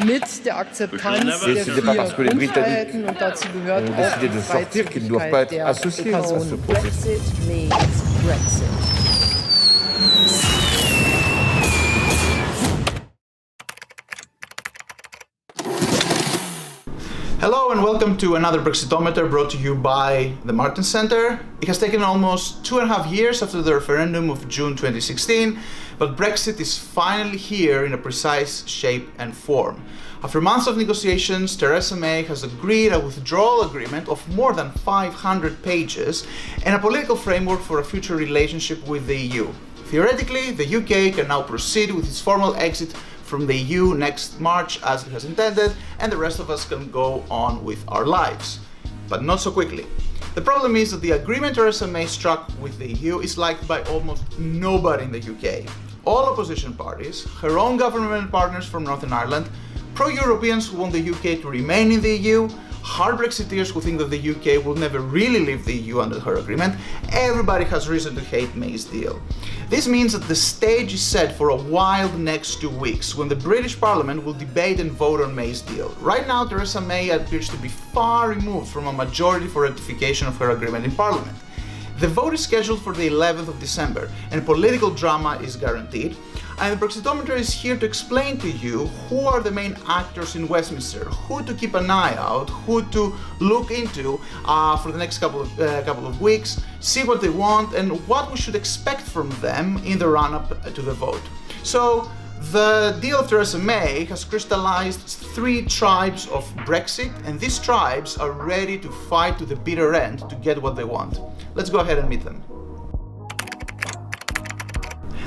mit der Akzeptanz der vier Grundfreiheiten und dazu gehört auch die Freizügigkeit der Personen. Brexit means Brexit. Hello and welcome to another Brexitometer brought to you by the Martin Center. It has taken almost 2.5 years after the referendum of June 2016, but Brexit is finally here in a precise shape and form. After months of negotiations, Theresa May has agreed a withdrawal agreement of more than 500 pages and a political framework for a future relationship with the EU. Theoretically, the UK can now proceed with its formal exit from the EU next March as it has intended, and the rest of us can go on with our lives. But not so quickly. The problem is that the agreement Theresa May struck with the EU is liked by almost nobody in the UK. All opposition parties, her own government partners from Northern Ireland, pro-Europeans who want the UK to remain in the EU, hard Brexiteers who think that the UK will never really leave the EU under her agreement, everybody has reason to hate May's deal. This means that the stage is set for a wild next 2 weeks when the British Parliament will debate and vote on May's deal. Right now, Theresa May appears to be far removed from a majority for ratification of her agreement in Parliament. The vote is scheduled for the 11th of December and political drama is guaranteed. And the Brexitometer is here to explain to you who are the main actors in Westminster, who to keep an eye out, who to look into for the next couple of weeks, see what they want and what we should expect from them in the run-up to the vote. So the deal of Theresa May has crystallized 3 tribes of Brexit, and these tribes are ready to fight to the bitter end to get what they want. Let's go ahead and meet them.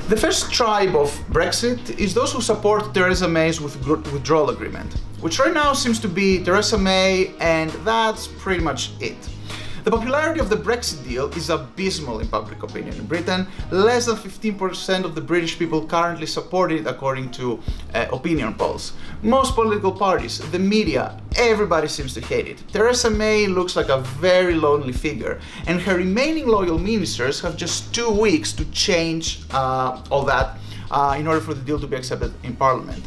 The first tribe of Brexit is those who support Theresa May's withdrawal agreement, which right now seems to be Theresa May, and that's pretty much it. The popularity of the Brexit deal is abysmal in public opinion in Britain. Less than 15% of the British people currently support it according to opinion polls. Most political parties, the media, everybody seems to hate it. Theresa May looks like a very lonely figure, and her remaining loyal ministers have just 2 weeks to change all that in order for the deal to be accepted in Parliament.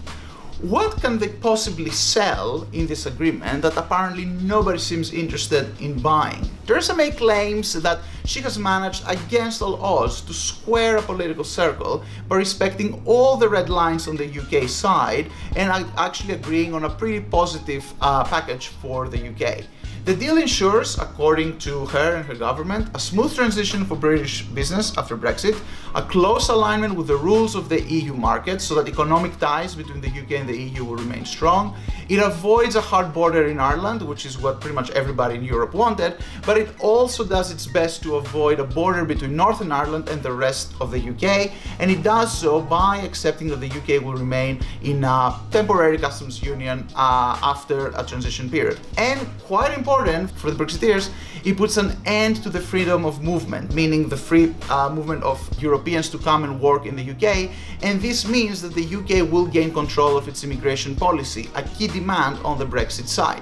What can they possibly sell in this agreement that apparently nobody seems interested in buying? Theresa May claims that she has managed against all odds to square a political circle by respecting all the red lines on the UK side and actually agreeing on a pretty positive package for the UK. The deal ensures, according to her and her government, a smooth transition for British business after Brexit, a close alignment with the rules of the EU market so that economic ties between the UK and the EU will remain strong. It avoids a hard border in Ireland, which is what pretty much everybody in Europe wanted, but it also does its best to avoid a border between Northern Ireland and the rest of the UK, and it does so by accepting that the UK will remain in a temporary customs union after a transition period. And quite important for the Brexiteers, it puts an end to the freedom of movement, meaning the free movement of Europeans to come and work in the UK, and this means that the UK will gain control of its immigration policy, a key demand on the Brexit side.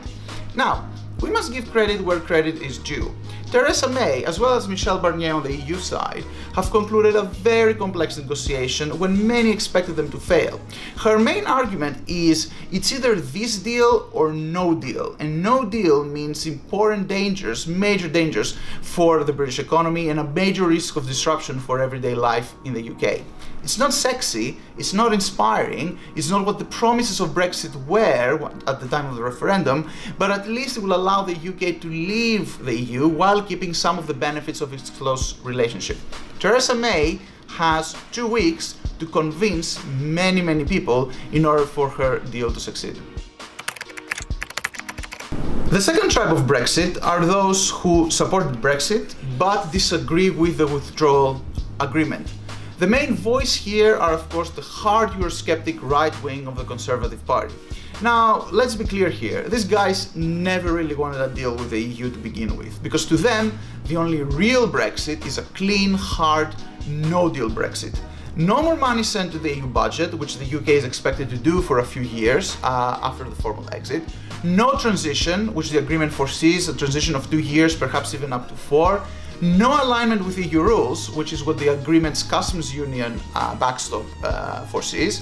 Now, we must give credit where credit is due. Theresa May, as well as Michel Barnier on the EU side, have concluded a very complex negotiation when many expected them to fail. Her main argument is it's either this deal or no deal, and no deal means important dangers, major dangers for the British economy and a major risk of disruption for everyday life in the UK. It's not sexy, it's not inspiring, it's not what the promises of Brexit were at the time of the referendum, but at least it will allow the UK to leave the EU while keeping some of the benefits of its close relationship. Theresa May has 2 weeks to convince many people in order for her deal to succeed. The second tribe of Brexit are those who support Brexit but disagree with the withdrawal agreement. The main voice here are, of course, the hard Eurosceptic right wing of the Conservative Party. Now, let's be clear here. These guys never really wanted a deal with the EU to begin with, because to them, the only real Brexit is a clean, hard, no-deal Brexit. No more money sent to the EU budget, which the UK is expected to do for a few years after the formal exit. No transition, which the agreement foresees a transition of 2 years, perhaps even up to 4. No alignment with EU rules, which is what the agreement's customs union backstop foresees.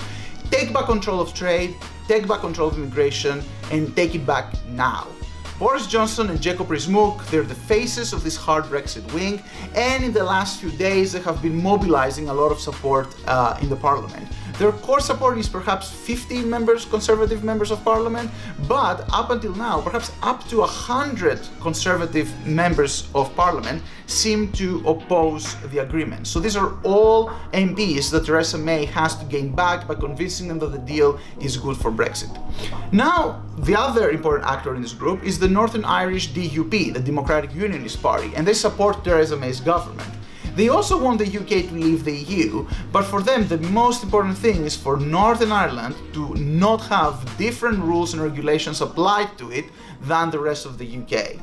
take back control of trade, take back control of immigration, and take it back now. Boris Johnson and Jacob Rees-Mogg, they're the faces of this hard Brexit wing, and in the last few days they have been mobilizing a lot of support in the parliament. Their core support is perhaps 50 members, conservative members of parliament, but up until now, perhaps up to 100 conservative members of parliament seem to oppose the agreement. So these are all MPs that Theresa May has to gain back by convincing them that the deal is good for Brexit. Now, the other important actor in this group is the Northern Irish DUP, the Democratic Unionist Party, and they support Theresa May's government. They also want the UK to leave the EU, but for them the most important thing is for Northern Ireland to not have different rules and regulations applied to it than the rest of the UK.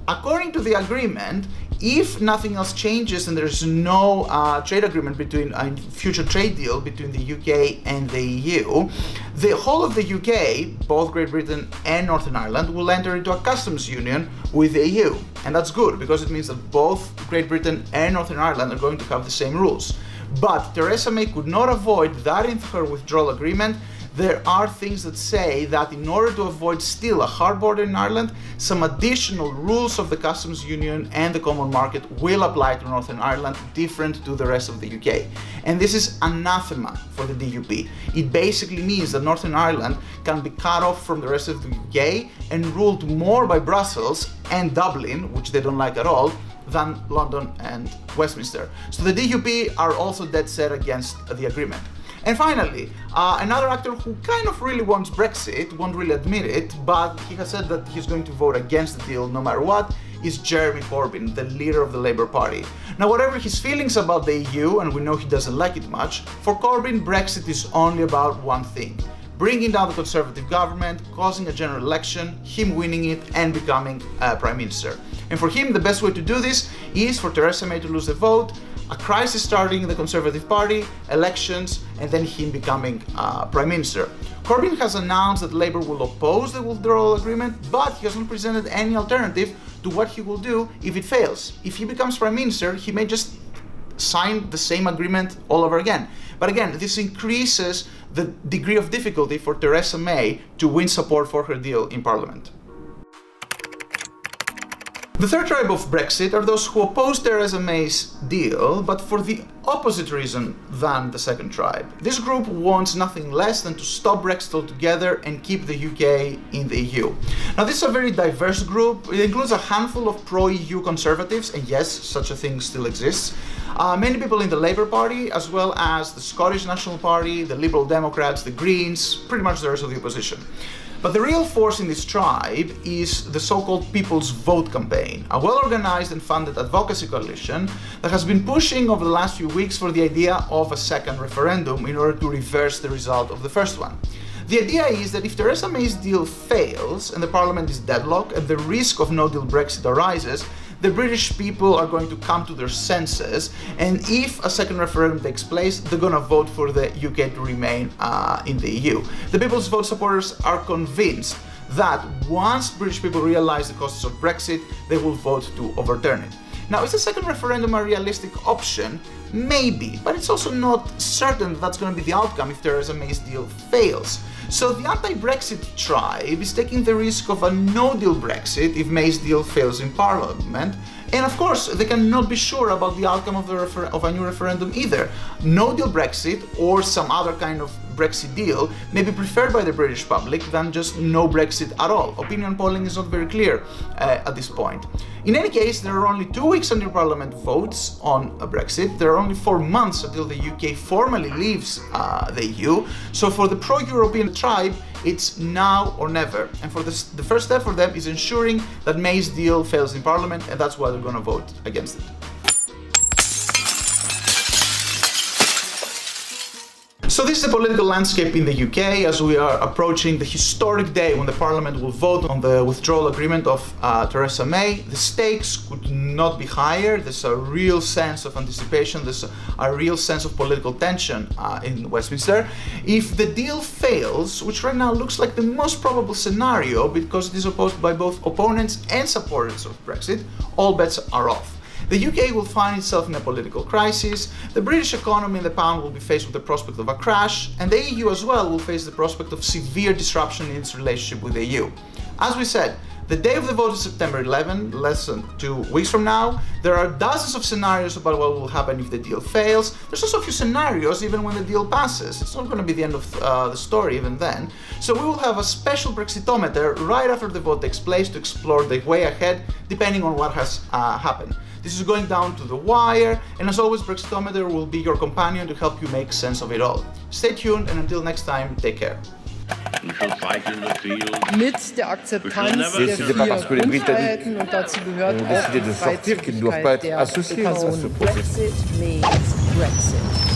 According to the agreement, if nothing else changes and there's no trade agreement between a future trade deal between the UK and the EU, the whole of the UK, both Great Britain and Northern Ireland, will enter into a customs union with the EU. And that's good because it means that both Great Britain and Northern Ireland are going to have the same rules. But Theresa May could not avoid that in her withdrawal agreement. There are things that say that in order to avoid still a hard border in Ireland, some additional rules of the customs union and the common market will apply to Northern Ireland, different to the rest of the UK. And this is anathema for the DUP. It basically means that Northern Ireland can be cut off from the rest of the UK and ruled more by Brussels and Dublin, which they don't like at all, than London and Westminster. So the DUP are also dead set against the agreement. And finally, another actor who kind of really wants Brexit, won't really admit it, but he has said that he's going to vote against the deal no matter what, is Jeremy Corbyn, the leader of the Labour Party. Now, whatever his feelings about the EU, and we know he doesn't like it much, for Corbyn, Brexit is only about one thing: bringing down the Conservative government, causing a general election, him winning it, and becoming Prime Minister. And for him, the best way to do this is for Theresa May to lose the vote, a crisis starting in the Conservative Party, elections, and then him becoming Prime Minister. Corbyn has announced that Labour will oppose the withdrawal agreement, but he has not presented any alternative to what he will do if it fails. If he becomes Prime Minister, he may just sign the same agreement all over again. But again, this increases the degree of difficulty for Theresa May to win support for her deal in Parliament. The third tribe of Brexit are those who oppose Theresa May's deal, but for the opposite reason than the second tribe. This group wants nothing less than to stop Brexit altogether and keep the UK in the EU. Now, this is a very diverse group. It includes a handful of pro-EU conservatives, and yes, such a thing still exists. Many people in the Labour Party, as well as the Scottish National Party, the Liberal Democrats, the Greens, pretty much the rest of the opposition. But the real force in this tribe is the so-called People's Vote campaign, a well-organized and funded advocacy coalition that has been pushing over the last few weeks for the idea of a second referendum in order to reverse the result of the first one. The idea is that if Theresa May's deal fails and the parliament is deadlocked and the risk of no-deal Brexit arises, the British people are going to come to their senses, and if a second referendum takes place, they're going to vote for the UK to remain in the EU. The People's Vote supporters are convinced that once British people realize the costs of Brexit, they will vote to overturn it. Now, is a second referendum a realistic option? Maybe, but it's also not certain that that's going to be the outcome if Theresa May's deal fails. So the anti-Brexit tribe is taking the risk of a no-deal Brexit if May's deal fails in Parliament, and of course they cannot be sure about the outcome of a new referendum either. No-deal Brexit or some other kind of Brexit deal may be preferred by the British public than just no Brexit at all. Opinion polling is not very clear at this point. In any case, there are only 2 weeks until Parliament votes on a Brexit. There are only 4 months until the UK formally leaves the EU. So for the pro-European tribe, it's now or never. And for the first step for them is ensuring that May's deal fails in Parliament, and that's why they're going to vote against it. So this is the political landscape in the UK as we are approaching the historic day when the Parliament will vote on the withdrawal agreement of Theresa May. The stakes could not be higher. There's a real sense of anticipation. There's a real sense of political tension in Westminster. If the deal fails, which right now looks like the most probable scenario because it is opposed by both opponents and supporters of Brexit, all bets are off. The UK will find itself in a political crisis, the British economy and the pound will be faced with the prospect of a crash, and the EU as well will face the prospect of severe disruption in its relationship with the EU. As we said, the day of the vote is September 11, less than 2 weeks from now. There are dozens of scenarios about what will happen if the deal fails. There's also a few scenarios even when the deal passes. It's not going to be the end of the story even then. So we will have a special Brexitometer right after the vote takes place to explore the way ahead, depending on what has happened. This is going down to the wire, and as always, Brexitometer will be your companion to help you make sense of it all. Stay tuned, and until next time, take care. Mit der Akzeptanz der 4 Grundfreiheiten und dazu gehört auch die Freizügigkeit der Personen. Brexit means Brexit.